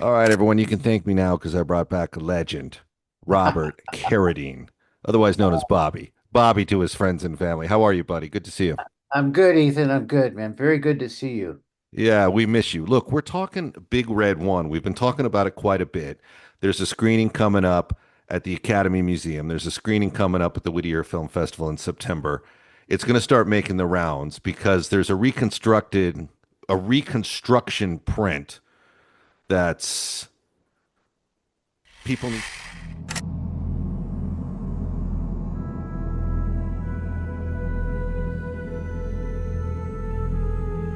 All right, everyone, you can thank me now because I brought back a legend, Robert Carradine, otherwise known as Bobby. Bobby to his friends and family. How are you, buddy? Good to see you. I'm good, Ethan. I'm good, man. Very good to see you. Yeah, we miss you. Look, we're talking Big Red One. We've been talking about it quite a bit. There's a screening coming up at the Academy Museum. There's a screening coming up at the Whittier Film Festival in September. It's going to start making the rounds because there's a reconstruction print that's people need.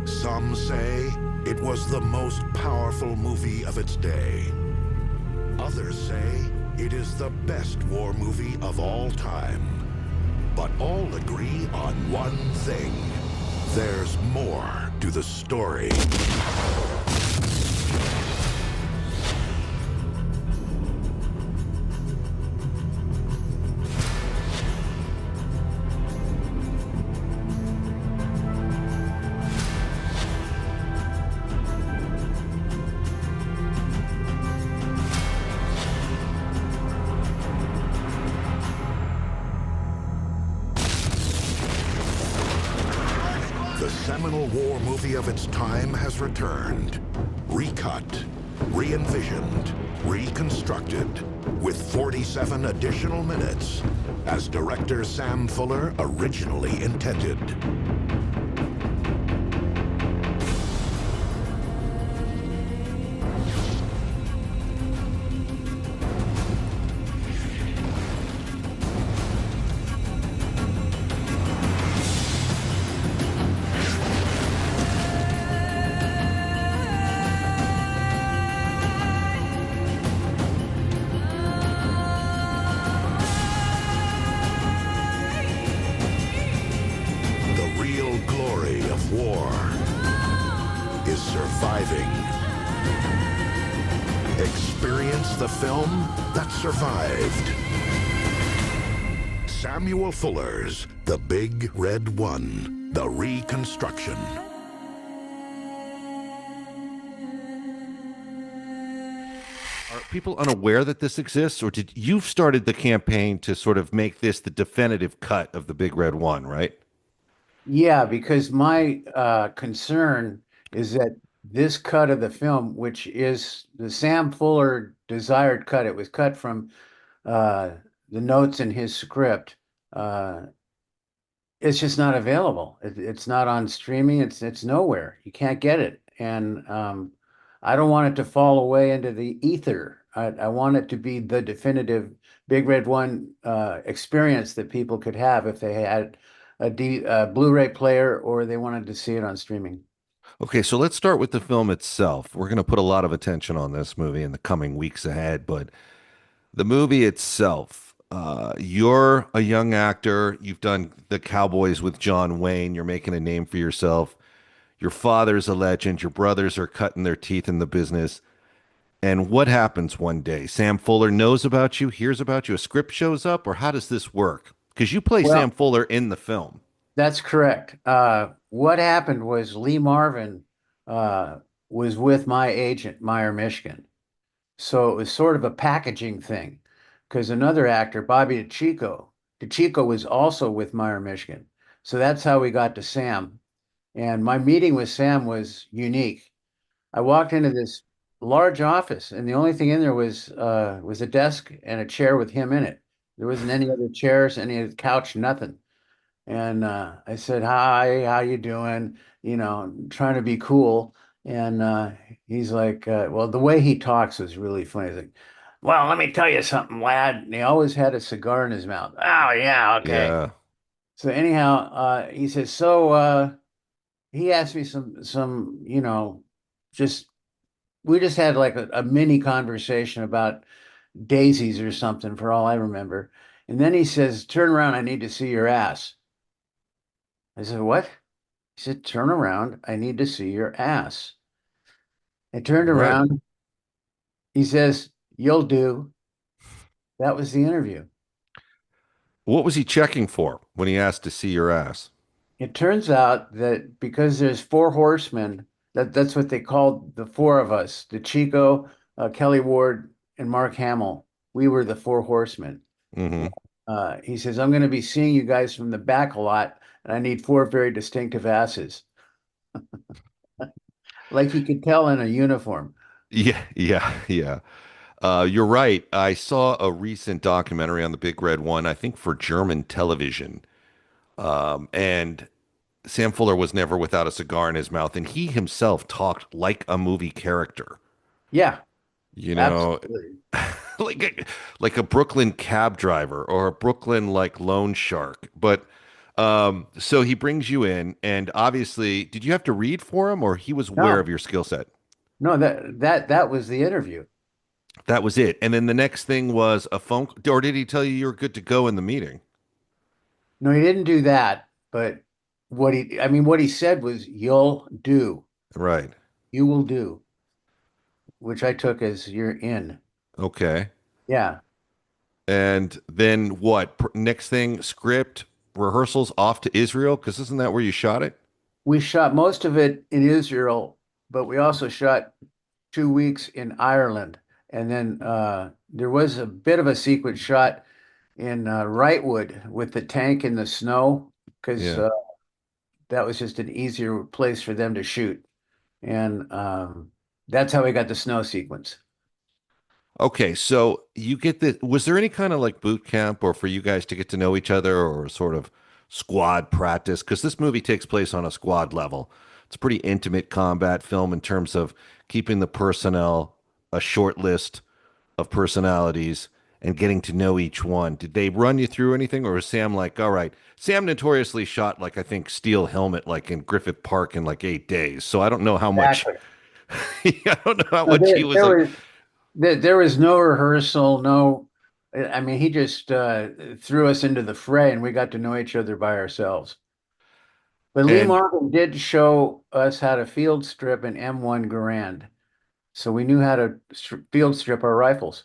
Some say it was the most powerful movie of its day. Others say it is the best war movie of all time. But all agree on one thing. There's more to the story. The seminal war movie of its time has returned. Recut, re-envisioned, reconstructed, with 47 additional minutes, as director Sam Fuller originally intended. The real glory of war is surviving. Experience the film that survived. Samuel Fuller's The Big Red One, The Reconstruction. Are people unaware that this exists, or did you've started the campaign to sort of make this the definitive cut of the Big Red One, right? Yeah, because my concern is that this cut of the film, which is the Sam Fuller desired cut, it was cut from uh, the notes in his script. Uh, it's just not available. It's not on streaming. It's nowhere. You can't get it, and I don't want it to fall away into the ether. I want it to be the definitive Big Red One experience that people could have if they had a Blu-ray player or they wanted to see it on streaming. Okay, so let's start with the film itself. We're going to put a lot of attention on this movie in the coming weeks ahead, but the movie itself, you're a young actor. You've done the Cowboys with John Wayne. You're making a name for yourself. Your father's a legend. Your brothers are cutting their teeth in the business. And what happens one day? Sam Fuller knows about you, hears about you, a script shows up, or how does this work? Because you play Sam Well, Fuller in the film. that's correct. What happened was Lee Marvin uh, was with my agent, Meyer, Michigan. So it was sort of a packaging thing because another actor, Bobby DeChico was also with Meyer, Michigan. So that's how we got to Sam. And my meeting with Sam was unique. I walked into this large office, and the only thing in there was a desk and a chair with him in it. There wasn't any other chairs, any couch, nothing. And I said, "Hi, how you doing?" Trying to be cool. And he's like, "Well, the way he talks is really funny." He's like, "Well, let me tell you something, lad." And he always had a cigar in his mouth. Oh yeah, okay. Yeah. So anyhow, he says, "So he asked me some, just we just had like a mini conversation about daisies or something, for all I remember." And then he says, "Turn around, I need to see your ass." I said, "What?" He said, "Turn around. I need to see your ass." I turned Right. around. He says, "You'll do." That was the interview. What was he checking for when he asked to see your ass? It turns out that because there's four horsemen, that's what they called the four of us, the Chico, Kelly Ward and Mark Hamill. We were the Four Horsemen. Hmm. He says, I'm going to be seeing you guys from the back a lot, and I need four very distinctive asses. Like he could tell in a uniform. Yeah, yeah, yeah. You're right. I saw a recent documentary on the Big Red One, I think for German television. And Sam Fuller was never without a cigar in his mouth, and he himself talked like a movie character. Yeah, You know, absolutely. like a Brooklyn cab driver or a Brooklyn like loan shark. But so he brings you in, and obviously, did you have to read for him, or he was aware of No, your skill set? no, that was the interview. That was it. And then the next thing was a phone, or did he tell you you were good to go in the meeting? No, he didn't do that, but what he said was, "You'll do, Right. you will do," which I took as you're in. Okay. Yeah. And then what? Next thing, script, rehearsals off to Israel, because isn't that where you shot it? We shot most of it in Israel, but we also shot 2 weeks in Ireland. And then there was a bit of a sequence shot in Wrightwood with the tank in the snow because Yeah. that was just an easier place for them to shoot. And that's how we got the snow sequence. Okay, so you get the, was there any kind of like boot camp or for you guys to get to know each other or sort of squad practice? Because this movie takes place on a squad level. It's a pretty intimate combat film in terms of keeping the personnel a short list of personalities and getting to know each one. Did they run you through anything, or was Sam like, all right? Sam notoriously shot like I think Steel Helmet like in Griffith Park in like 8 days. So I don't know how much. Exactly. I don't know how So much he was like. there was no rehearsal, no. I mean, he just threw us into the fray, and we got to know each other by ourselves. But Lee And Marvin did show us how to field strip an M1 Garand, so we knew how to field strip our rifles.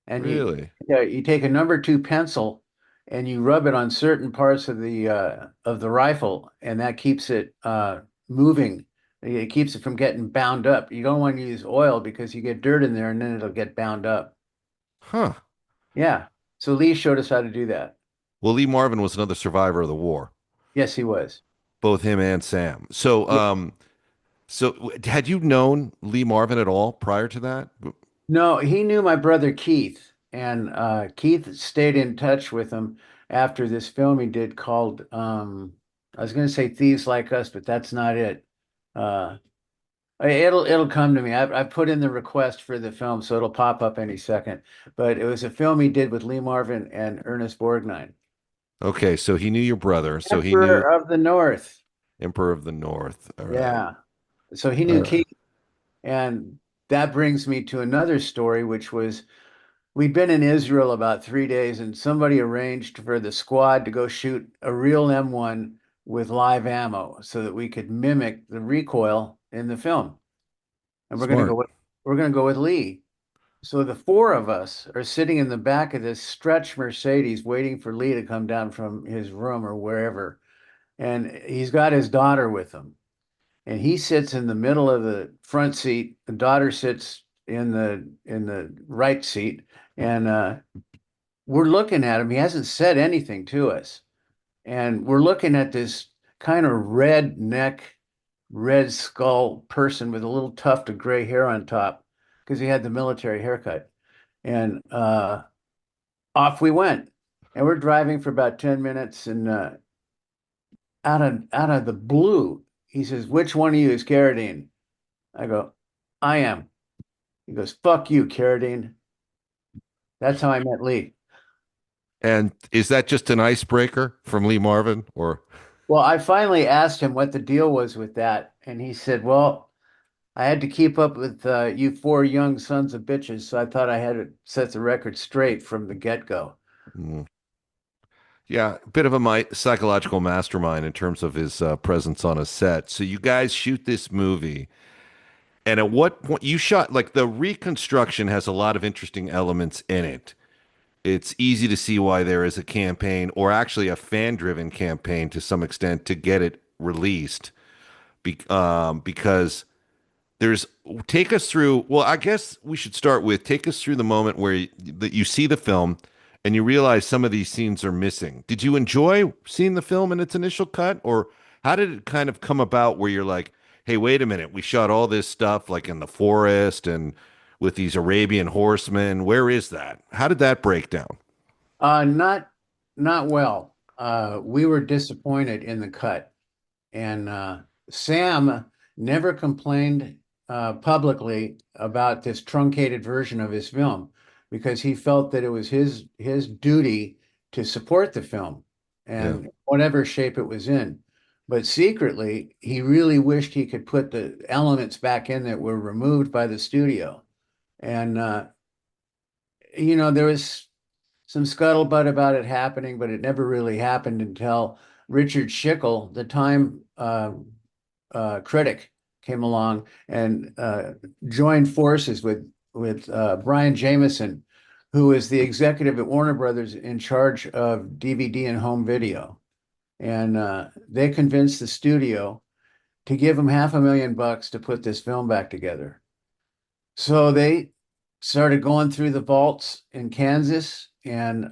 And really, you take a number two pencil and you rub it on certain parts of the rifle, and that keeps it moving. It keeps it from getting bound up. You don't want to use oil because you get dirt in there and then it'll get bound up. huh? Yeah. So Lee showed us how to do that. Well, Lee Marvin was another survivor of the war, Yes, he was. both him and Sam. So, Yeah. had you known Lee Marvin at all prior to that? No, he knew my brother Keith, and Keith stayed in touch with him after this film he did called I was going to say Thieves Like Us, but that's not it. Uh, it'll come to me. I put in the request for the film, so it'll pop up any second. But it was a film he did with Lee Marvin and Ernest Borgnine, Okay, so he knew your brother, so he Emperor knew of the North. Emperor of the North. All right. Yeah. So he All knew right. Keith, and that brings me to another story, which was we'd been in Israel about 3 days, and somebody arranged for the squad to go shoot a real M1 with live ammo so that we could mimic the recoil in the film. And Smart. we're gonna go with Lee. So the four of us are sitting in the back of this stretch Mercedes waiting for Lee to come down from his room or wherever. And he's got his daughter with him. And he sits in the middle of the front seat. The daughter sits in the right seat. And we're looking at him. He hasn't said anything to us. And we're looking at this kind of red neck, red skull person with a little tuft of gray hair on top because he had the military haircut. And off we went. And we're driving for about 10 minutes. And out of the blue, he says, "Which one of you is Carradine?" I go, "I am." He goes, "Fuck you, Carradine." That's how I met Lee. And is that just an icebreaker from Lee Marvin, or Well, I finally asked him what the deal was with that, and he said, "Well, I had to keep up with you four young sons of bitches, so I thought I had to set the record straight from the get-go." mm, yeah, a bit of a psychological mastermind in terms of his presence on a set. So you guys shoot this movie, and at what point you shot? Like the reconstruction has a lot of interesting elements in it. It's easy to see why there is a campaign, or actually a fan-driven campaign to some extent, to get it released, because there's take us through. Well, I guess we should start with take us through the moment where that you see the film and you realize some of these scenes are missing. Did you enjoy seeing the film in its initial cut, or how did it kind of come about where you're like, hey, wait a minute, we shot all this stuff like in the forest and with these Arabian horsemen. Where is that? How did that break down? Not not well. We were disappointed in the cut, and Sam never complained publicly about this truncated version of his film because he felt that it was his duty to support the film Yeah. and whatever shape it was in. But secretly, he really wished he could put the elements back in that were removed by the studio. And there was some scuttlebutt about it happening, but it never really happened until Richard Schickel, the Time critic, came along and joined forces with Brian Jameson, who is the executive at Warner Brothers in charge of DVD and home video. And they convinced the studio to give him $500,000 to put this film back together. So they started going through the vaults in Kansas, and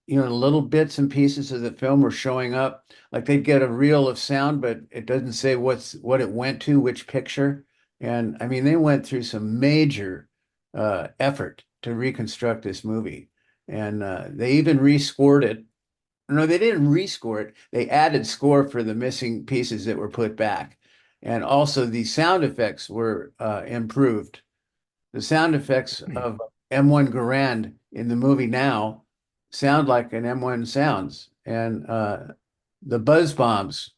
little bits and pieces of the film were showing up. Like they'd get a reel of sound, but it doesn't say what it went to, which picture. And I mean, they went through some major effort to reconstruct this movie, and they even rescored it. No, they didn't rescore it. They added score for the missing pieces that were put back, and also the sound effects were improved. The sound effects of M1 Garand in the movie now sound like an M1 sounds. And the buzz bombs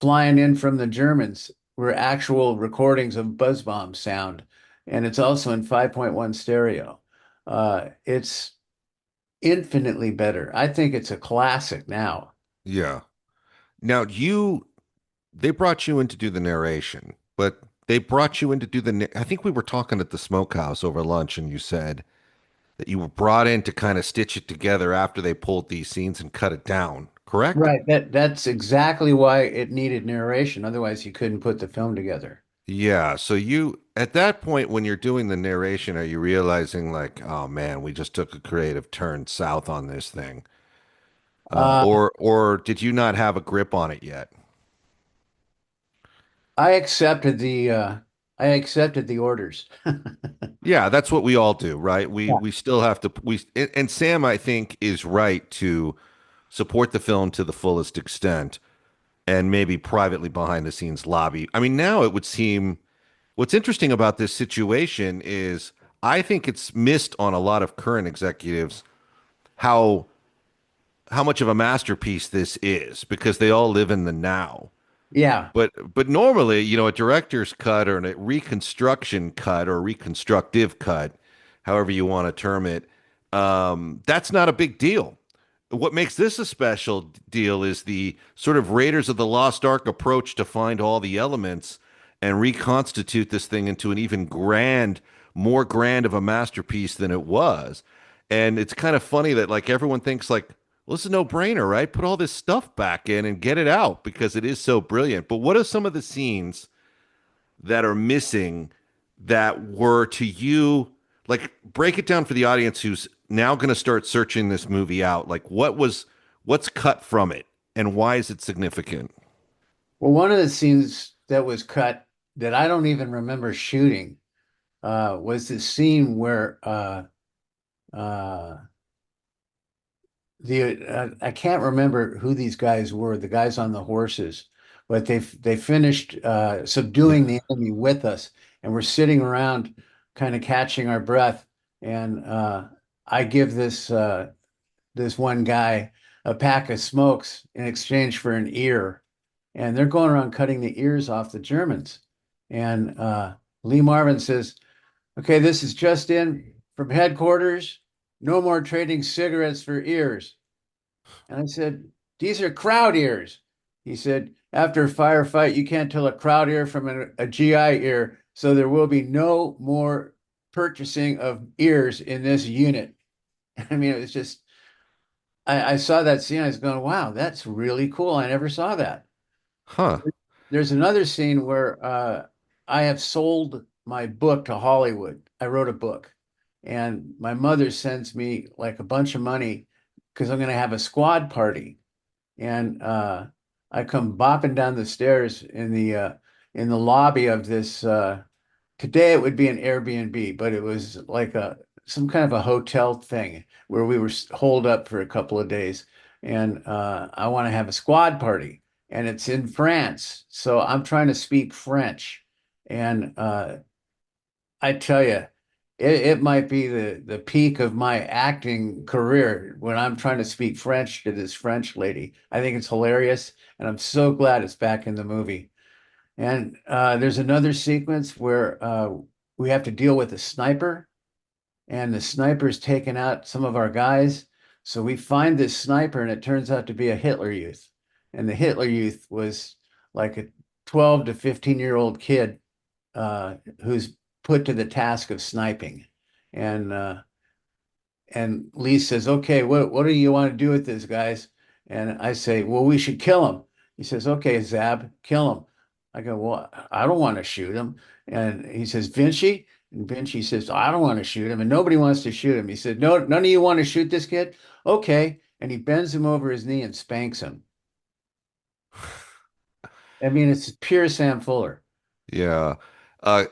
flying in from the Germans were actual recordings of buzz bomb sound. And it's also in 5.1 stereo. It's infinitely better. I think it's a classic now. Yeah. Now they brought you in to do the narration, but they brought you in to do I think we were talking at the smokehouse over lunch and you said that you were brought in to kind of stitch it together after they pulled these scenes and cut it down, correct? Right. That's exactly why it needed narration. Otherwise, you couldn't put the film together. Yeah. So you, at that point, when you're doing the narration, are you realizing like, oh man, we just took a creative turn south on this thing? Uh, Or did you not have a grip on it yet? I accepted the orders. Yeah, that's what we all do, right? We Yeah. we still have to and Sam, I think, is right to support the film to the fullest extent and maybe privately behind the scenes lobby. I mean, now it would seem what's interesting about this situation is I think it's missed on a lot of current executives how much of a masterpiece this is because they all live in the now. Yeah. But normally, a director's cut or a reconstruction cut or reconstructive cut, however you want to term it, that's not a big deal. What makes this a special deal is the sort of Raiders of the Lost Ark approach to find all the elements and reconstitute this thing into an even more grand of a masterpiece than it was. And it's kind of funny that like everyone thinks like, well, it's a no-brainer, right? Put all this stuff back in and get it out because it is so brilliant. But what are some of the scenes that are missing that were to you like break it down for the audience who's now going to start searching this movie out? Like what's cut from it and why is it significant? Well, one of the scenes that was cut that I don't even remember shooting was this scene where uh, the I can't remember who these guys were, the guys on the horses, but they finished subduing Yeah. the enemy with us, and we're sitting around, kind of catching our breath, and I give this one guy a pack of smokes in exchange for an ear, and they're going around cutting the ears off the Germans, and Lee Marvin says, "Okay, this is just in from headquarters. No more trading cigarettes for ears." And I said, "These are crowd ears." He said, "After a firefight, you can't tell a crowd ear from a GI ear, so there will be no more purchasing of ears in this unit." I mean, it was just, I saw that scene. I was going, wow, that's really cool. I never saw that. Huh. There's another scene where I have sold my book to Hollywood. I wrote a book, and my mother sends me like a bunch of money because I'm going to have a squad party. And I come bopping down the stairs in the lobby of this. Today it would be an Airbnb, but it was like a some kind of a hotel thing where we were holed up for a couple of days. And I want to have a squad party, and it's in France, so I'm trying to speak French. And I tell you, it might be the peak of my acting career when I'm trying to speak French to this French lady. I think it's hilarious, and I'm so glad it's back in the movie. And there's another sequence where we have to deal with a sniper, and the sniper's taken out some of our guys. So we find this sniper, and it turns out to be a Hitler Youth. And the Hitler Youth was like a 12 to 15-year-old kid who's put to the task of sniping. And Lee says, "Okay, what do you want to do with this, guys?" And I say, "Well, we should kill him." He says, "Okay, Zab, kill him." I go, "Well, I don't want to shoot him." And he says, "Vinci?" And Vinci says, "I don't want to shoot him." And nobody wants to shoot him. He said, "No, none of you want to shoot this kid?" Okay. And he bends him over his knee and spanks him. I mean, it's pure Sam Fuller. Yeah.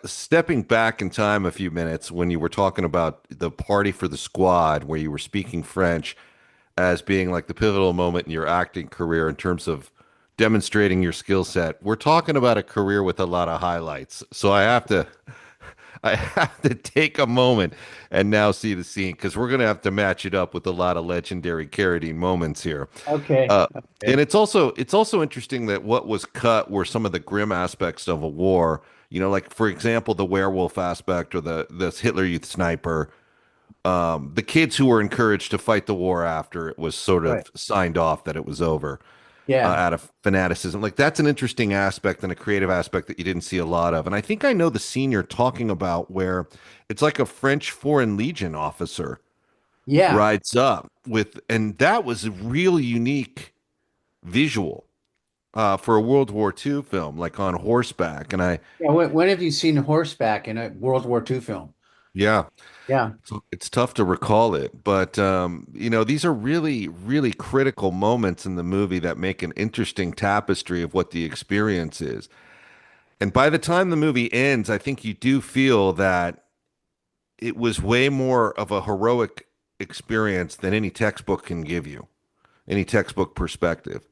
Stepping back in time a few minutes when you were talking about the party for the squad, where you were speaking French as being like the pivotal moment in your acting career in terms of demonstrating your skill set. We're talking about a career with a lot of highlights. So I have to take a moment and now see the scene because we're going to have to match it up with a lot of legendary Carradine moments here. Okay. Uh, and Okay. it's also interesting that what was cut were some of the grim aspects of a war. You know, like for example, the werewolf aspect or the Hitler Youth sniper. The kids who were encouraged to fight the war after it was sort Right. of signed off that it was over Yeah. out of fanaticism. Like that's an interesting aspect and a creative aspect that you didn't see a lot of. And I think I know the scene you're talking about where it's like a French Foreign Legion officer Yeah. rides up with, and that was a really unique visual for a World War II film, like on horseback. And Yeah. When have you seen horseback in a World War II film? yeah, Yeah. it's tough to recall it, but these are really, really critical moments in the movie that make an interesting tapestry of what the experience is. And by the time the movie ends, I think you do feel that it was way more of a heroic experience than any textbook can give you, any textbook perspective.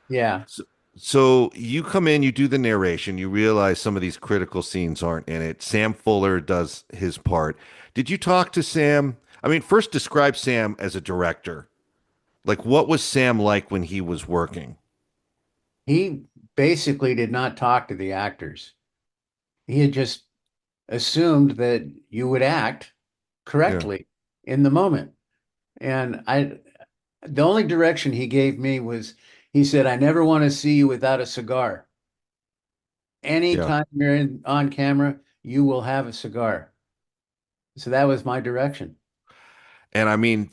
Yeah. So, so you come in, you do the narration, you realize some of these critical scenes aren't in it. Sam Fuller does his part. Did you talk to Sam? I mean, first describe Sam as a director. Like, what was Sam like when he was working? He basically did not talk to the actors. He had just assumed that you would act Yeah, correctly in the moment. And the only direction he gave me was he said, "I never want to see you without a cigar. yeah. Anytime you're on camera, you will have a cigar." So that was my direction. And I mean,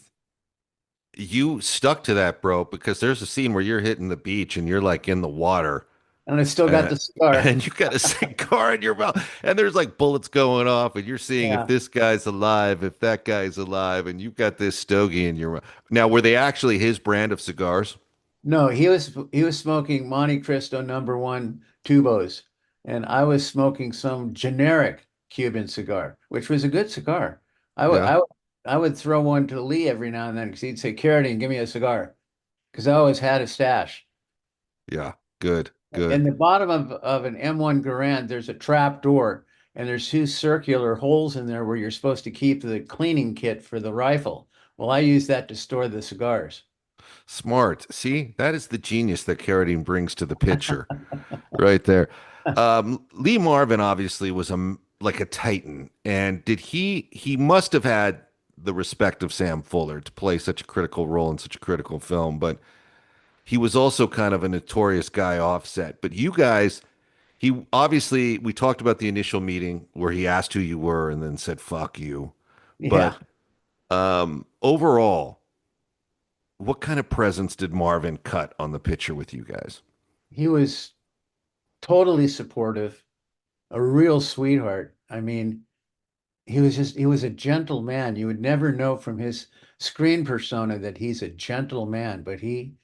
you stuck to that, bro, because there's a scene where you're hitting the beach and you're like in the water And I still got and, the cigar. and you got a cigar in your mouth and there's like bullets going off and you're seeing if Yeah. this guy's alive, if that guy's alive, and you've got this stogie in your mouth. Now, were they actually his brand of cigars? No, he was smoking Monte Cristo number one tubos, and I was smoking some generic Cuban cigar, which was a good cigar. I would Yeah. I would I would throw one to Lee every now and then because he'd say, "Carradine, give me a cigar," because I always had a stash. Yeah. Good. In Good. the bottom of an M1 Garand, there's a trap door, and there's two circular holes in there where you're supposed to keep the cleaning kit for the rifle. Well, I use that to store the cigars. Smart. See, that is the genius that Carradine brings to the picture right there. Lee Marvin obviously was like a titan, and he must have had the respect of Sam Fuller to play such a critical role in such a critical film, but he was also kind of a notorious guy offset. But you guys, he obviously we talked about the initial meeting where he asked who you were and then said fuck you. Yeah, But overall, what kind of presence did Marvin cut on the picture with you guys? he was totally supportive. a real sweetheart. I mean, he was a gentle man. You would never know from his screen persona that he's a gentle man, but he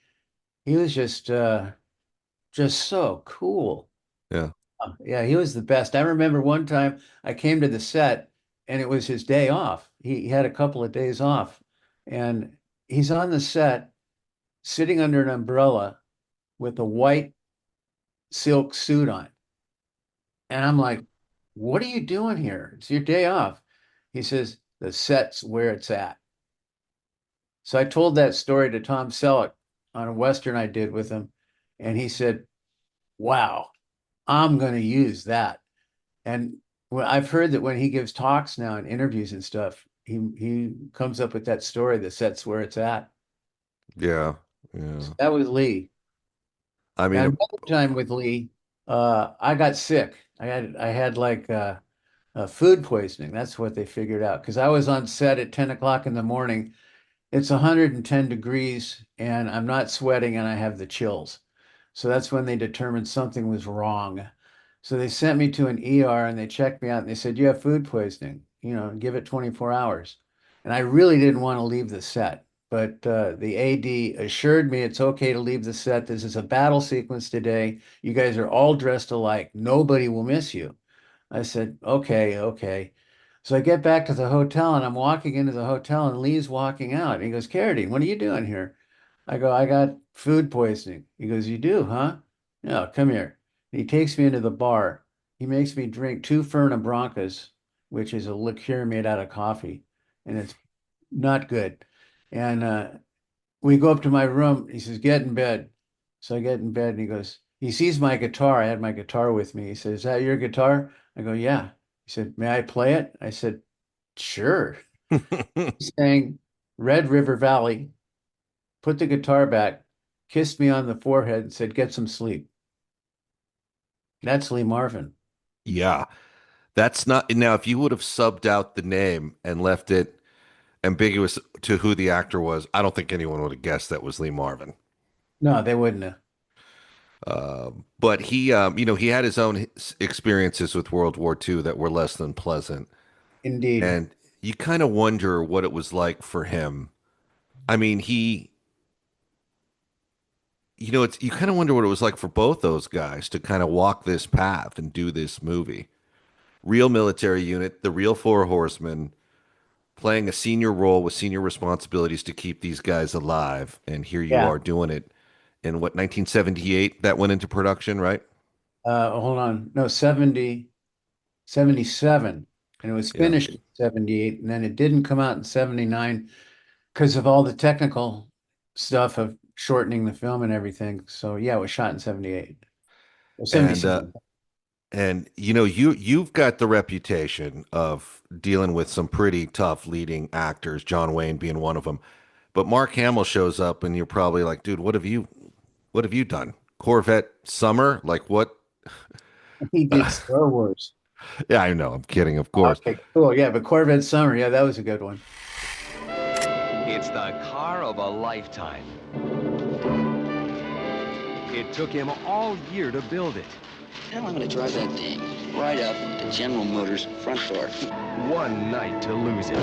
was just so cool. Yeah. Yeah, he was the best. I remember one time I came to the set and it was his day off. He had a couple of days off and he's on the set sitting under an umbrella with a white silk suit on. And I'm like, what are you doing here? It's your day off. He says, the set's where it's at. So I told that story to Tom Selleck on a Western I did with him. And he said, wow, I'm going to use that. And I've heard that when he gives talks now and interviews and stuff, he comes up with that story, the set's where it's at. Yeah. Yeah. So that was Lee. I mean, And another time with Lee, I got sick. I had like food poisoning. That's what they figured out. Because I was on set at 10 o'clock in the morning. It's 110 degrees and I'm not sweating and I have the chills. So that's when they determined something was wrong. So they sent me to an ER and they checked me out and they said, you have food poisoning, you know, give it 24 hours. And I really didn't want to leave the set, but the AD assured me it's okay to leave the set. This is a battle sequence today. You guys are all dressed alike. Nobody will miss you. I said, okay, okay. So I get back to the hotel and I'm walking into the hotel and Lee's walking out. And he goes, Carradine, what are you doing here? I go, I got food poisoning. He goes, you do, huh? No, come here. And he takes me into the bar. He makes me drink 2 Fernet Brancas, which is a liqueur made out of coffee, and it's not good. And we go up to my room. He says, get in bed. So I get in bed and he goes, he sees my guitar. I had my guitar with me. He says, is that your guitar? I go, yeah. He said, may I play it? I said, sure. He sang Red River Valley, put the guitar back, kissed me on the forehead, and said, get some sleep. That's Lee Marvin. yeah. That's not now. If you would have subbed out the name and left it ambiguous to who the actor was, I don't think anyone would have guessed that was Lee Marvin. No, they wouldn't have. But he, he had his own experiences with World War II that were less than pleasant, Indeed. and you kind of wonder what it was like for him. I mean, it's you kind of wonder what it was like for both those guys to kind of walk this path and do this movie. Real military unit, the real Four Horsemen, playing a senior role with senior responsibilities to keep these guys alive, and here you Yeah. are doing it in what 1978 that went into production, right? Hold on. No, 77. And it was Yeah. finished in 78. And then it didn't come out in 79 because of all the technical stuff of shortening the film and everything. So yeah, it was shot in 78 or And 77. you've got the reputation of dealing with some pretty tough leading actors, John Wayne being one of them. But Mark Hamill shows up and you're probably like, dude, what have you done? Corvette Summer? Like what? He did Star Wars. Yeah, I know. I'm kidding, of course. Okay, cool. Yeah, but Corvette Summer, yeah, that was a good one. It's the car of a lifetime. It took him all year to build it. Hell, I'm gonna drive that thing right up to General Motors' front door. One night to lose it. Hey,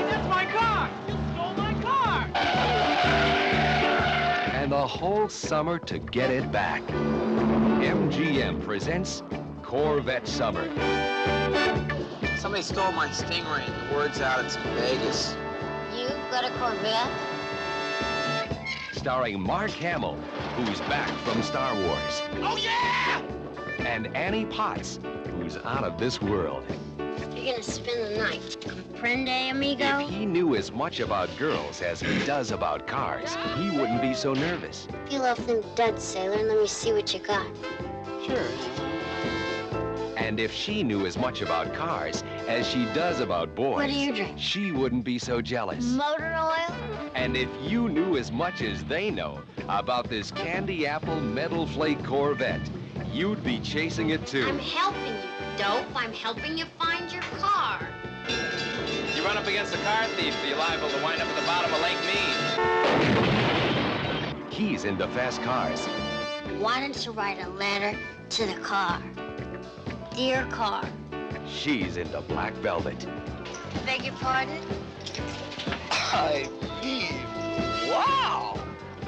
that's my car! You stole my car! And the whole summer to get it back. MGM presents Corvette Summer. Somebody stole my Stingray. The word's out it's in Vegas. You got a Corvette? Starring Mark Hamill, who's back from Star Wars. Oh, yeah! And Annie Potts, who's out of this world. You're gonna spend the night. Comprende, amigo? If he knew as much about girls as he does about cars, he wouldn't be so nervous. Peel off them duds, sailor, and let me see what you got. Sure. And if she knew as much about cars as she does about boys, What do you drink? she wouldn't be so jealous. Motor oil? And if you knew as much as they know about this candy apple metal flake Corvette, you'd be chasing it too. I'm helping you, dope. I'm helping you find your car. You run up against a car thief, you're liable to wind up at the bottom of Lake Mead. He's into fast cars. Why don't you write a letter To the car. Dear car. She's into black velvet. Beg your pardon? Wow!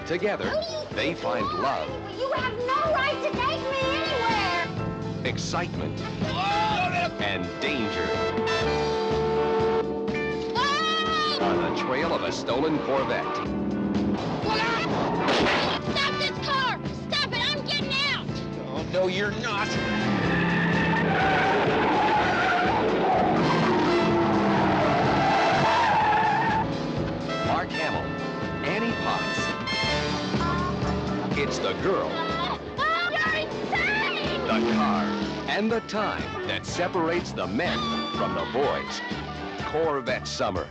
Together, they find love, You have no right to take me anywhere! excitement, and danger on the trail of a stolen Corvette. Stop this car! Stop it! I'm getting out! Oh, no, you're not. Mark Hamill, Annie Potts. It's the girl, You're insane! the car, and the time that separates the men from the boys. Corvette Summer.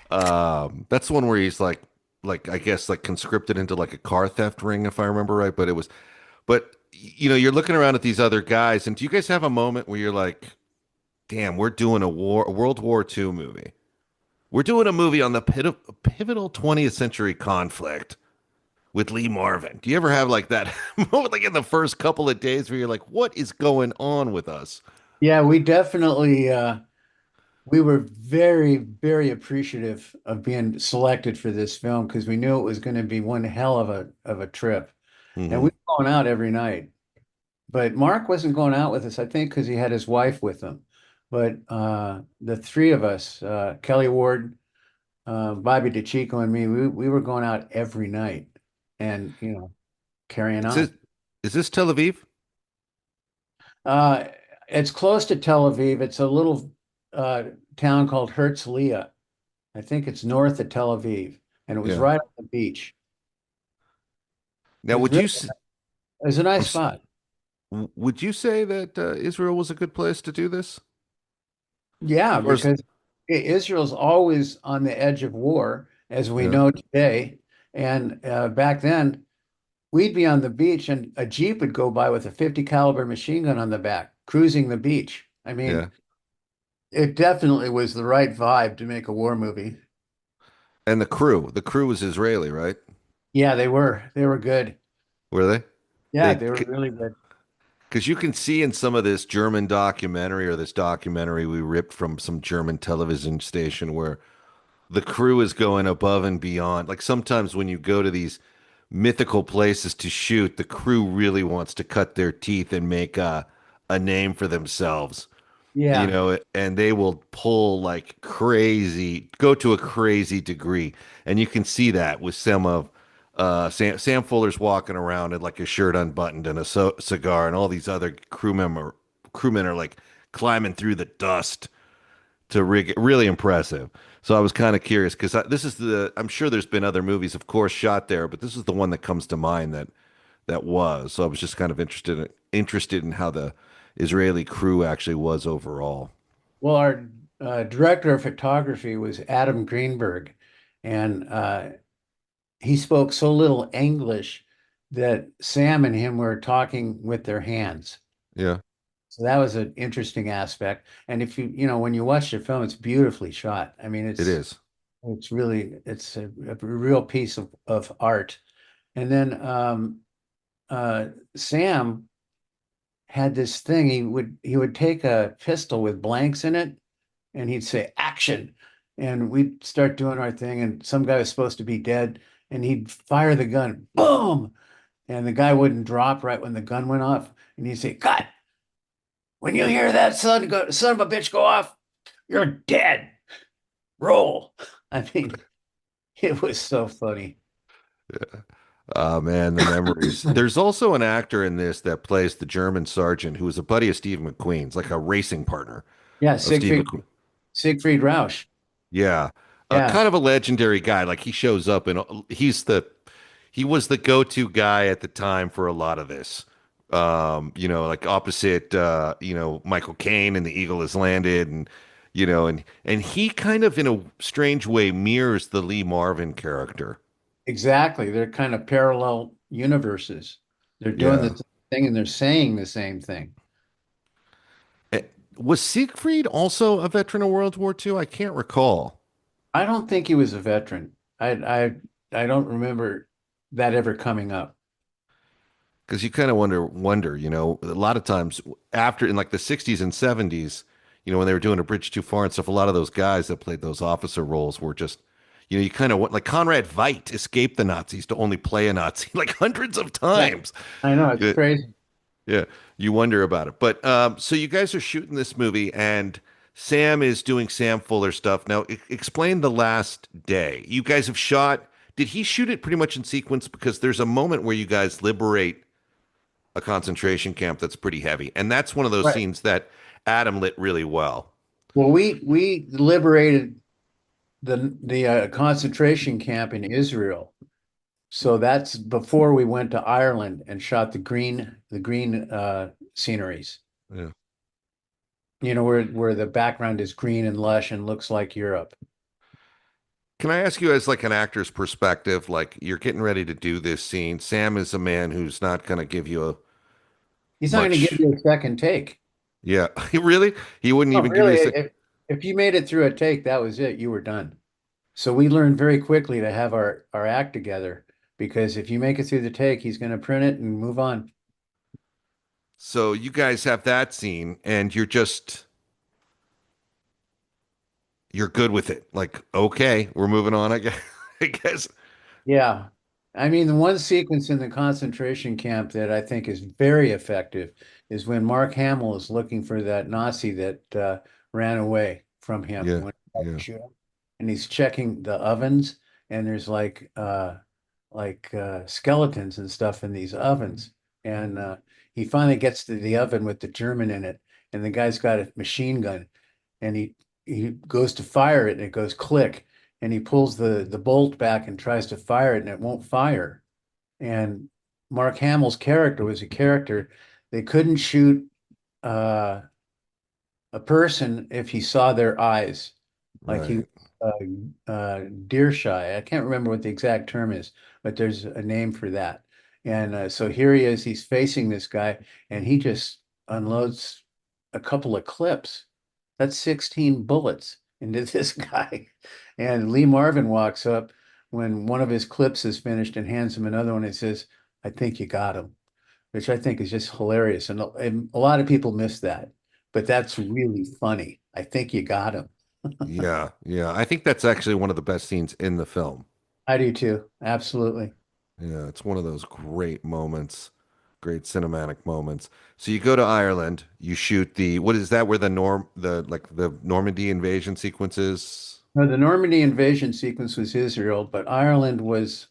That's the one where he's like I guess like conscripted into like a car theft ring, if I remember right. But you're looking around at these other guys, and do you guys have a moment where you're like, damn, we're doing a World War II movie. We're doing a movie on the pivotal 20th century conflict with Lee Marvin. Do you ever have like that moment, like in the first couple of days where you're like, what is going on with us? Yeah, we definitely we were very, very appreciative of being selected for this film because we knew it was going to be one hell of a trip. And we were going out every night. But Mark wasn't going out with us, I think, because he had his wife with him. But the three of us, Kelly Ward, Bobby DeChico, and me, we were going out every night and, carrying Is on. this Tel Aviv? It's close to Tel Aviv. It's a little town called Herzliya. I think it's north of Tel Aviv, and it was Yeah. right on the beach. Now, It was it was a nice spot. would you say that Israel was a good place to do this? Yeah, Or is- because Israel's always on the edge of war, as we Yeah. know today. And back then, we'd be on the beach, and a Jeep would go by with a 50 caliber machine gun on the back, cruising the beach. I mean, Yeah. it definitely was the right vibe to make a war movie. And the crew was Israeli, right? Yeah, they were good. Were they? Yeah, They, they were really good. because you can see in some of this German documentary or this documentary we ripped from some German television station where the crew is going above and beyond. Like sometimes when you go to these mythical places to shoot, the crew really wants to cut their teeth and make a name for themselves. Yeah. And they will pull like crazy, go to a crazy degree. And you can see that with some of Sam Fuller's walking around with like a shirt unbuttoned and a cigar, and all these other crewmen are like climbing through the dust to rig it. Really impressive. So I was kind of curious because I'm sure there's been other movies, of course, shot there, but this is the one that comes to mind that was. So I was just kind of interested in how the Israeli crew actually was overall. Well, our director of photography was Adam Greenberg, and he spoke so little English that Sam and him were talking with their hands. Yeah, So that was an interesting aspect. And if when you watch the film, it's beautifully shot. I mean, it is. it's a real piece of art. And then Sam had this thing. He would take a pistol with blanks in it, and he'd say action, and we'd start doing our thing. And some guy was supposed to be dead, and he'd fire the gun, boom, and the guy wouldn't drop right when the gun went off, and he'd say, "Cut! When you hear that son of a bitch go off, you're dead. Roll." I mean, it was so funny. Oh man, the memories. There's also an actor in this that plays the German sergeant who was a buddy of Steve McQueen's, like a racing partner Yeah, of Steve McQueen. Siegfried Rausch. Yeah. Yeah. Kind of a legendary guy. Like he shows up and he was the go-to guy at the time for a lot of this. Like opposite Michael Caine and The Eagle Has Landed, and he kind of in a strange way mirrors the Lee Marvin character. Exactly. They're kind of parallel universes. They're doing Yeah. the same thing and they're saying the same thing. Was Siegfried also a veteran of World War II? I can't recall. I don't think he was a veteran. I don't remember that ever coming up. Because you kind of wonder, a lot of times after in like the 60s and 70s, when they were doing A Bridge Too Far and stuff, a lot of those guys that played those officer roles were just, you kind of want, like Conrad Veidt escaped the Nazis to only play a Nazi like hundreds of Yeah, times. I know it's Yeah, crazy. yeah, you wonder about it. But so you guys are shooting this movie, and Sam is doing Sam Fuller stuff. Now, explain the last day. You guys have shot. Did he shoot it pretty much in sequence? Because there's a moment where you guys liberate a concentration camp that's pretty heavy. And that's one of those Right. scenes that Adam lit really well. Well, we liberated the concentration camp in Israel. So that's before we went to Ireland and shot the green sceneries. Yeah. Where the background is green and lush and looks like Europe. Can I ask you, as like an actor's perspective, like you're getting ready to do this scene? Sam is a man who's not going to give you a He's not going to give much. you a second take. Yeah, really? He wouldn't No, even give you really, a sec. if you made it through a take, that was it. You were done. So we learned very quickly to have our act together because if you make it through the take, he's going to print it and move on. So you guys have that scene, and you're good with it. Like, okay, we're moving on. I guess. I guess. Yeah. I mean, the one sequence in the concentration camp that I think is very effective is when Mark Hamill is looking for that Nazi that ran away from him Yeah, when he tried to yeah. shoot him. And he's checking the ovens, and there's skeletons and stuff in these ovens. And he finally gets to the oven with the German in it, and the guy's got a machine gun, and he goes to fire it, and it goes click, and he pulls the bolt back and tries to fire it, and it won't fire. And Mark Hamill's character was a character they couldn't shoot uh, a person if he saw their eyes, like he Right. deer shy. I can't remember what the exact term is, but there's a name for that. And so here he is, he's facing this guy, and he just unloads a couple of clips. That's 16 bullets into this guy. And Lee Marvin walks up when one of his clips is finished and hands him another one and says, I think you got him, which I think is just hilarious. And a lot of people miss that, but that's really funny. I think you got him. Yeah, yeah. I think that's actually one of the best scenes in the film. I do too. Absolutely. Yeah, it's one of those great moments, great cinematic moments. So you go to Ireland, you shoot what is that where the Normandy invasion sequence is? No, the Normandy invasion sequence was Israel, but Ireland was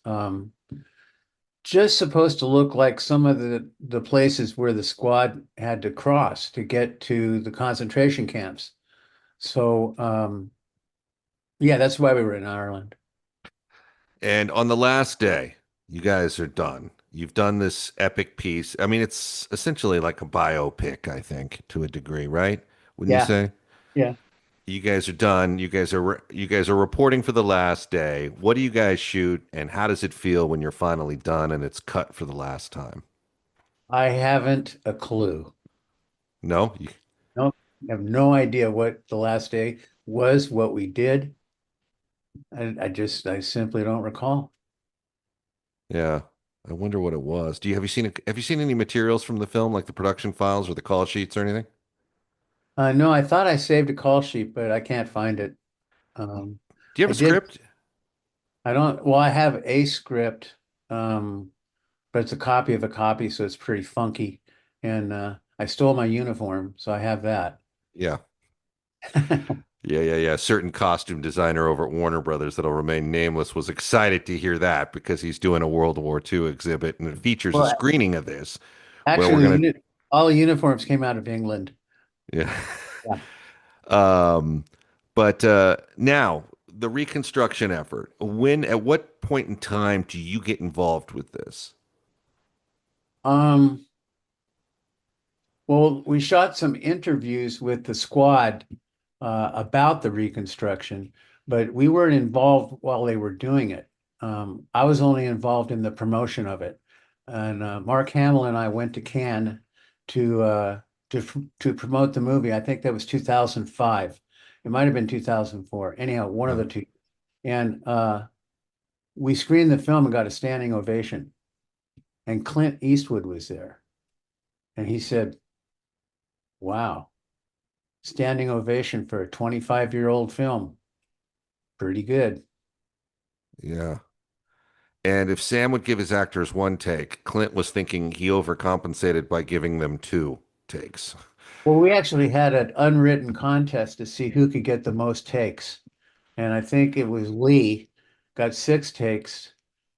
just supposed to look like some of the places where the squad had to cross to get to the concentration camps. So yeah, that's why we were in Ireland. And on the last day, you guys are done. You've done this epic piece. I mean, it's essentially like a biopic, I think, to a degree, right? Wouldn't you Yeah, say? yeah. You guys are done. You guys are reporting for the last day. What do you guys shoot, and how does it feel when you're finally done and it's cut for the last time? I haven't a clue. No? No, I have no idea what the last day was, what we did. I simply don't recall. Yeah. I wonder what it was. Have you seen any materials from the film, like the production files or the call sheets or anything? No, I thought I saved a call sheet, but I can't find it. Do you have I a did. script? I don't. Well, I have a script, but it's a copy of a copy, so it's pretty funky. And I stole my uniform, so I have that. Yeah. Yeah, yeah, yeah. Certain costume designer over at Warner Brothers that'll remain nameless was excited to hear that because he's doing a World War II exhibit and it features a Well, screening of this where we're actually, gonna all the uniforms came out of England. yeah. Yeah. Um, but now the reconstruction effort. At what point in time do you get involved with this? Um, well, we shot some interviews with the squad about the reconstruction, but we weren't involved while they were doing it. I was only involved in the promotion of it. And Mark Hamill and I went to Cannes to to promote the movie. I think that was 2005. It might have been 2004. Anyhow, one of Yeah. the two. And we screened the film and got a standing ovation. and Clint Eastwood was there. And he said, wow, standing ovation for a 25-year-old film. Pretty good. Yeah. And if Sam would give his actors one take, Clint was thinking he overcompensated by giving them two takes. Well, we actually had an unwritten contest to see who could get the most takes. And I think it was Lee got 6 takes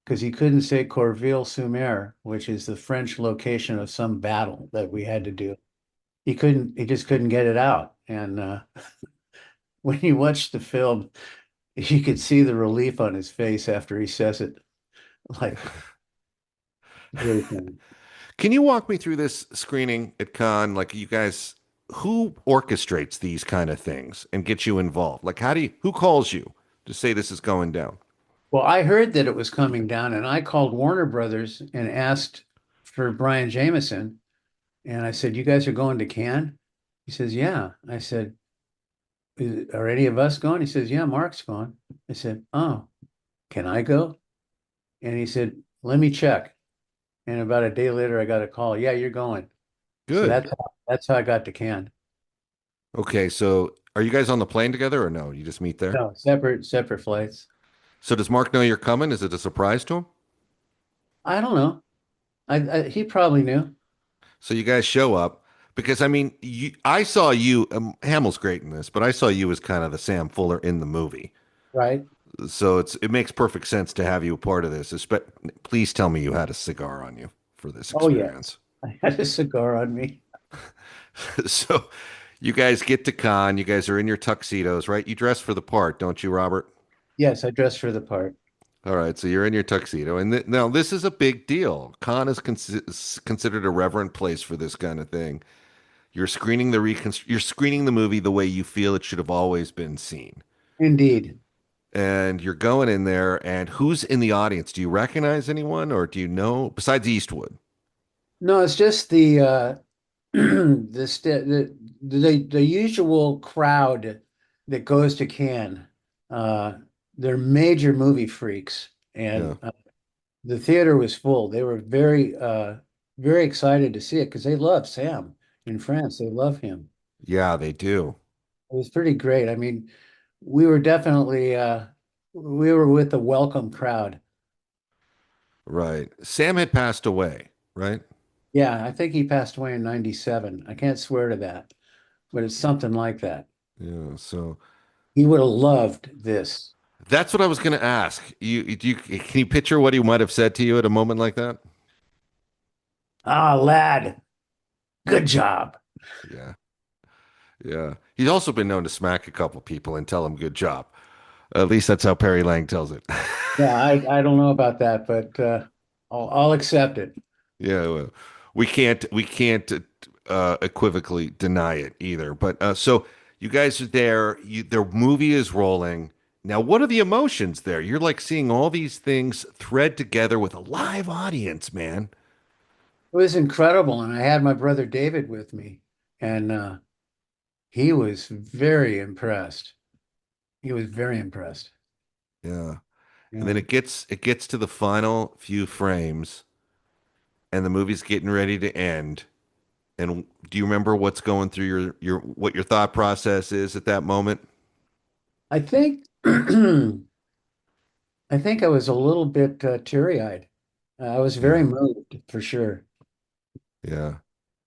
because he couldn't say Corville-sur-Mer, which is the French location of some battle that we had to do. He just couldn't get it out. And when you watch the film, you could see the relief on his face after he says it. Like, really funny. Can you walk me through this screening at Cannes? Like, you guys, who orchestrates these kind of things and gets you involved? Like, who calls you to say this is going down? Well, I heard that it was coming down, and I called Warner Brothers and asked for Brian Jameson. And I said, "You guys are going to Cannes?" He says, "Yeah." I said, "Are any of us going?" He says, "Yeah, Mark's going." I said, "Oh, can I go?" And he said, "Let me check." And about a day later, I got a call. "Yeah, you're going." So Good. that's how I got to Cannes. Okay, so are you guys on the plane together or no? You just meet there? No, separate flights. So does Mark know you're coming? Is it a surprise to him? I don't know. He probably knew, So you guys show up because I mean, I saw you. Hamill's great in this, but I saw you as kind of the Sam Fuller in the movie. right? So it makes perfect sense to have you a part of this. Please tell me you had a cigar on you for this Oh yes, experience. I had a cigar on me. So you guys get to Cannes. You guys are in your tuxedos, right? You dress for the part, don't you, Robert? Yes, I dressed for the part. All right, so you're in your tuxedo, and now this is a big deal. Cannes is considered a reverent place for this kind of thing. You're screening the movie the way you feel it should have always been seen. Indeed. And you're going in there, and who's in the audience? Do you recognize anyone, or do you know besides Eastwood? No, it's just the the usual crowd that goes to Cannes. Uh, they're major movie freaks, Yeah, and the theater was full. They were very excited to see it because they love Sam in France. They love him. yeah, they do. It was pretty great. I mean, we were definitely we were with the welcome crowd. Right. Sam had passed away, right? Yeah, I think he passed away in 97. I can't swear to that, but it's something like that. Yeah. So He would have loved this. that's what I was going to ask. Can you picture what he might have said to you at a moment like that? Ah, lad, good job. Yeah. Yeah. He's also been known to smack a couple people and tell them good job. At least that's how Perry Lang tells it. Yeah, I don't know about that, but I'll accept it. Yeah, well, we can't equivocally deny it either. But so you guys are there. Their movie is rolling. Now, what are the emotions there? You're like seeing all these things thread together with a live audience, man. It was incredible, and I had my brother David with me, and he was very impressed. He was very impressed. Yeah. And then Yeah. it gets to the final few frames, and the movie's getting ready to end. And do you remember what's going through your what your thought process is at that moment? I think I think I was a little bit teary-eyed. I was very Yeah. moved for sure. Yeah.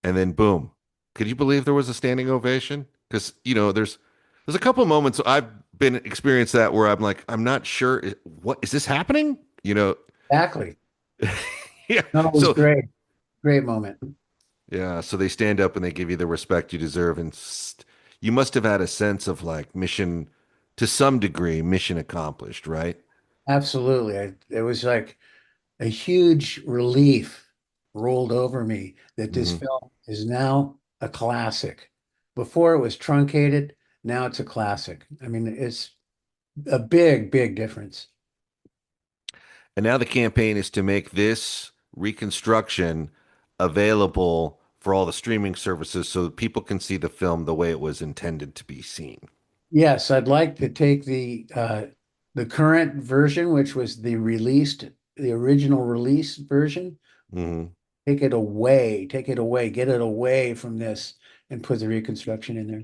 And then boom. Could you believe there was a standing ovation? Because, there's a couple moments I've been experienced that where I'm like, I'm not sure what is this happening? Exactly. Yeah. No, it was So great. Great moment. yeah, so they stand up and they give you the respect you deserve, and you must have had a sense of like mission to some degree, mission accomplished, right? Absolutely. It was like a huge relief rolled over me that this Hmm. film is now a classic. Before it was truncated, now it's a classic. I mean, it's a big difference. And now the campaign is to make this reconstruction available for all the streaming services so that people can see the film the way it was intended to be seen. Yes, I'd like to take the current version, which was the original release version, Hmm. Take it away, get it away from this and put the Reconstruction in there.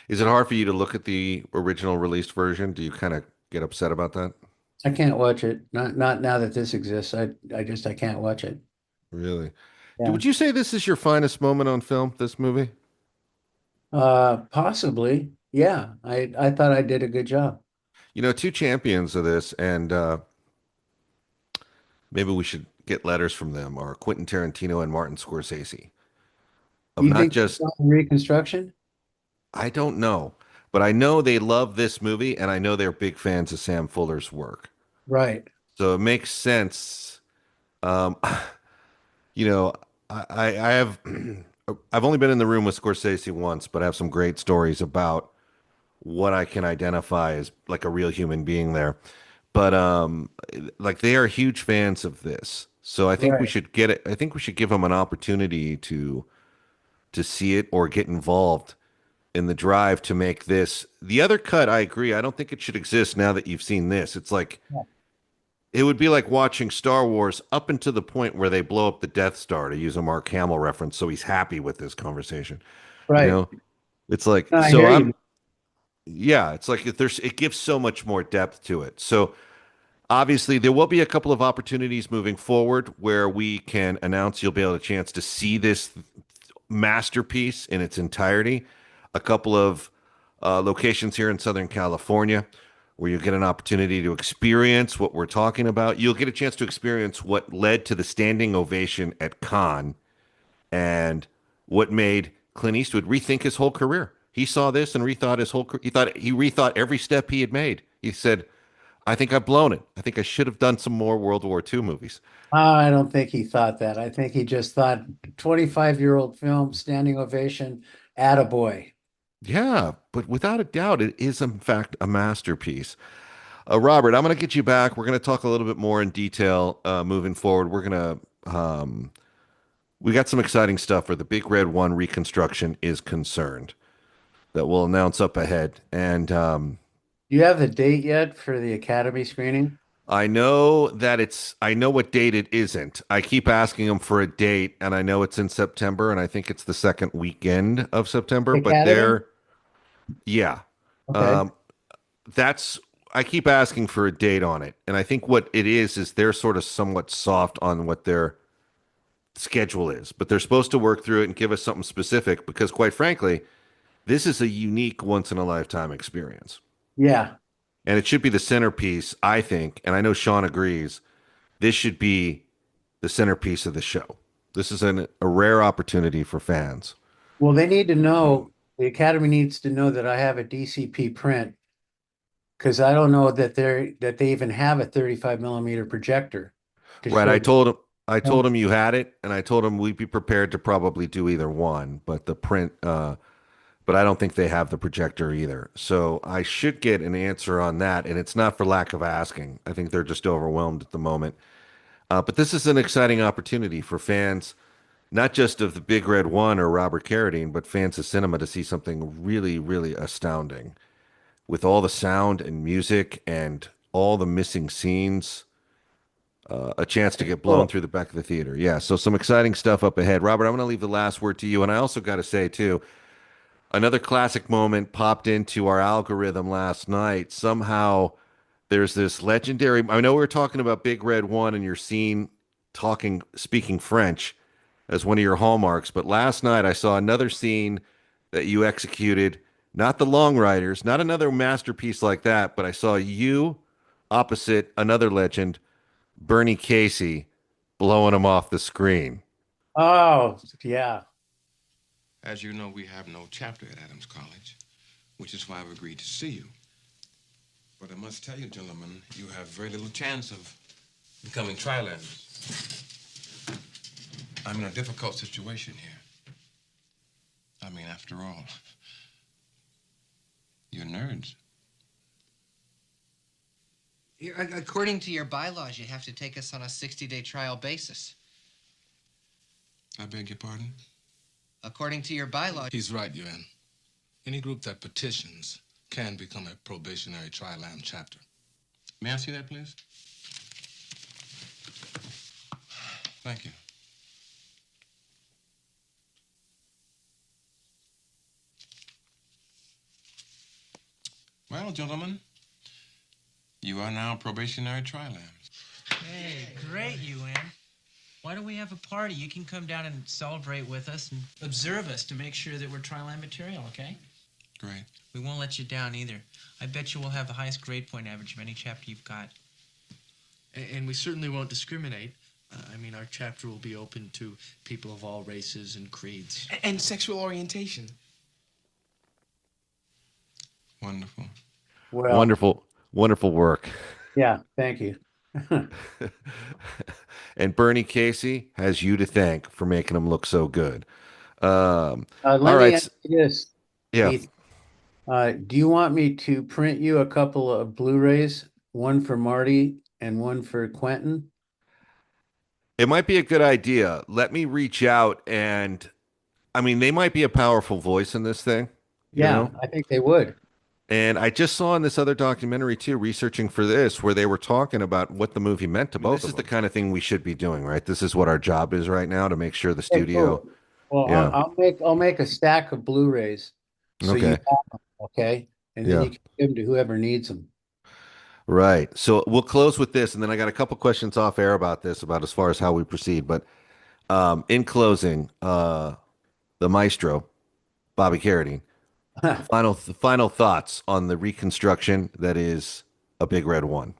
Is it hard for you to look at the original released version? Do you kind of get upset about that? I can't watch it. Not now that this exists. I can't watch it. Really? Yeah. Would you say this is your finest moment on film, this movie? Possibly. Yeah. I thought I did a good job. You know, two champions of this, and maybe we should get letters from them, are Quentin Tarantino and Martin Scorsese. Of You not think just, Reconstruction? I don't know, but I know they love this movie, and I know they're big fans of Sam Fuller's work. Right. So it makes sense. Um, you know, I have I've only been in the room with Scorsese once, but I have some great stories about what I can identify as like a real human being there. But like they are huge fans of this. So I think we Right. should get it. I think we should give them an opportunity to see it or get involved in the drive to make this. The other cut, I agree. I don't think it should exist now that you've seen this. It's like Yeah. it would be like watching Star Wars up until the point where they blow up the Death Star, to use a Mark Hamill reference, so he's happy with this conversation. You Right. know, it's like No, I so hear you. yeah, it's like if there's it gives so much more depth to it. So obviously there will be a couple of opportunities moving forward where we can announce you'll be able to chance to see this masterpiece in its entirety. A couple of locations here in Southern California where you get an opportunity to experience what we're talking about. You'll get a chance to experience what led to the standing ovation at Cannes and what made Clint Eastwood rethink his whole career. He saw this and rethought his whole. He rethought every step he had made. He said, "I think I've blown it. I think I should have done some more World War II movies." I don't think he thought that. I think he just thought 25-year-old film, standing ovation, attaboy. Yeah, but without a doubt, it is in fact a masterpiece. Robert, I'm going to get you back. We're going to talk a little bit more in detail moving forward. We got some exciting stuff where the Big Red One reconstruction is concerned that we'll announce up ahead. And Do you have the date yet for the Academy screening? I know that I know what date it isn't. I keep asking them for a date, and I know it's in September, and I think it's the second weekend of September, but Academy? yeah. Okay. Um, that's I keep asking for a date on it, and I think what it is they're sort of somewhat soft on what their schedule is, but they're supposed to work through it and give us something specific because, quite frankly, this is a unique, once in a lifetime experience, Yeah. and it should be the centerpiece, I think, and I know Sean agrees. This should be the centerpiece of the show. This is a rare opportunity for fans. Well, they need to know, the Academy needs to know that I have a DCP print because I don't know that they even have a 35 millimeter projector to Right. show the I told film. him you had it, and I told him we'd be prepared to probably do either one, but the print, but I don't think they have the projector either. So I should get an answer on that, and it's not for lack of asking. I think they're just overwhelmed at the moment. But this is an exciting opportunity for fans, not just of the Big Red One or Robert Carradine, but fans of cinema to see something really, really astounding with all the sound and music and all the missing scenes. A chance to get blown Cool. through the back of the theater. Yeah, so some exciting stuff up ahead. Robert, I'm going to leave the last word to you. And I also got to say, too, another classic moment popped into our algorithm last night. Somehow there's this legendary. I know we were talking about Big Red One and your scene speaking French as one of your hallmarks, but last night I saw another scene that you executed, not the Long Riders, not another masterpiece like that, but I saw you opposite another legend, Bernie Casey, blowing him off the screen. Oh, yeah. As you know, we have no chapter at Adams College, which is why I've agreed to see you. But I must tell you, gentlemen, you have very little chance of becoming trilanders. I'm in a difficult situation here. I mean, after all, you're nerds. According to your bylaws, you have to take us on a 60-day trial basis. I beg your pardon? According to your bylaws... He's right, Yuan. Any group that petitions can become a probationary tri-lam chapter. May I see that, please? Thank you. Well, gentlemen, you are now probationary tri-lambs. Hey, great, UN. Why don't we have a party? You can come down and celebrate with us and observe us to make sure that we're tri-line material, okay? Great. We won't let you down either. I bet you we'll have the highest grade point average of any chapter you've got. And we certainly won't discriminate. I mean, our chapter will be open to people of all races and creeds. And sexual orientation. Wonderful. Well, Wonderful work. yeah, thank you. And Bernie Casey has you to thank for making him look so good. Let all me right. ask you this. Yeah. Keith. Do you want me to print you a couple of Blu-rays, one for Marty and one for Quentin? It might be a good idea. Let me reach out and, I mean, they might be a powerful voice in this thing. You know? I think they would. And I just saw in this other documentary too, researching for this, where they were talking about what the movie meant to both. This is the kind of thing we should be doing, right? This is what our job is right now, to make sure the studio. Cool. Well, I'll make a stack of Blu-rays. So Okay. you have them, okay, and then you can give them to whoever needs them. Right. So we'll close with this, and then I got a couple questions off air about this, about as far as how we proceed. But in closing, the maestro, Bobby Carradine, final thoughts on the reconstruction that is A Big Red One.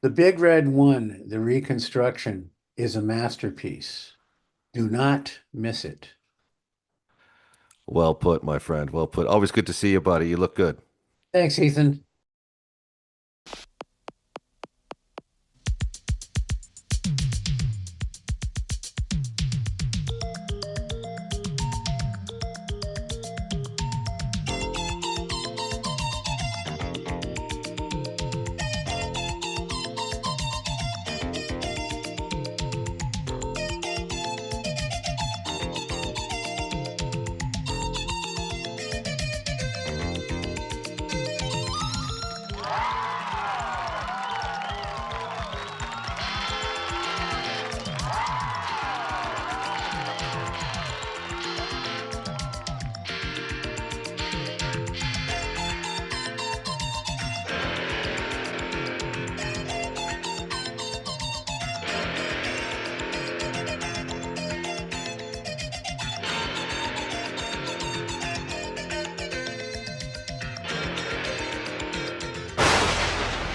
The Big Red One, the reconstruction, is a masterpiece. Do not miss it. Well put, my friend. Well put. Always good to see you, buddy. You look good. Thanks, Ethan.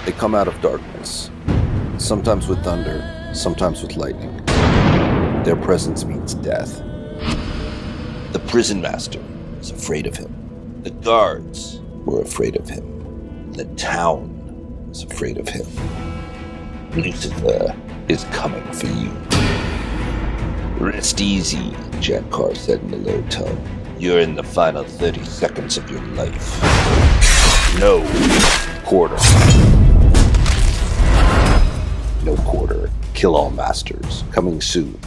They come out of darkness, sometimes with thunder, sometimes with lightning. Their presence means death. The prison master was afraid of him. The guards were afraid of him. The town was afraid of him. Lucifer is coming for you. Rest easy, Jack Carr said in a low tone. You're in the final 30 seconds of your life. No quarter. No quarter. Kill all masters. Coming soon.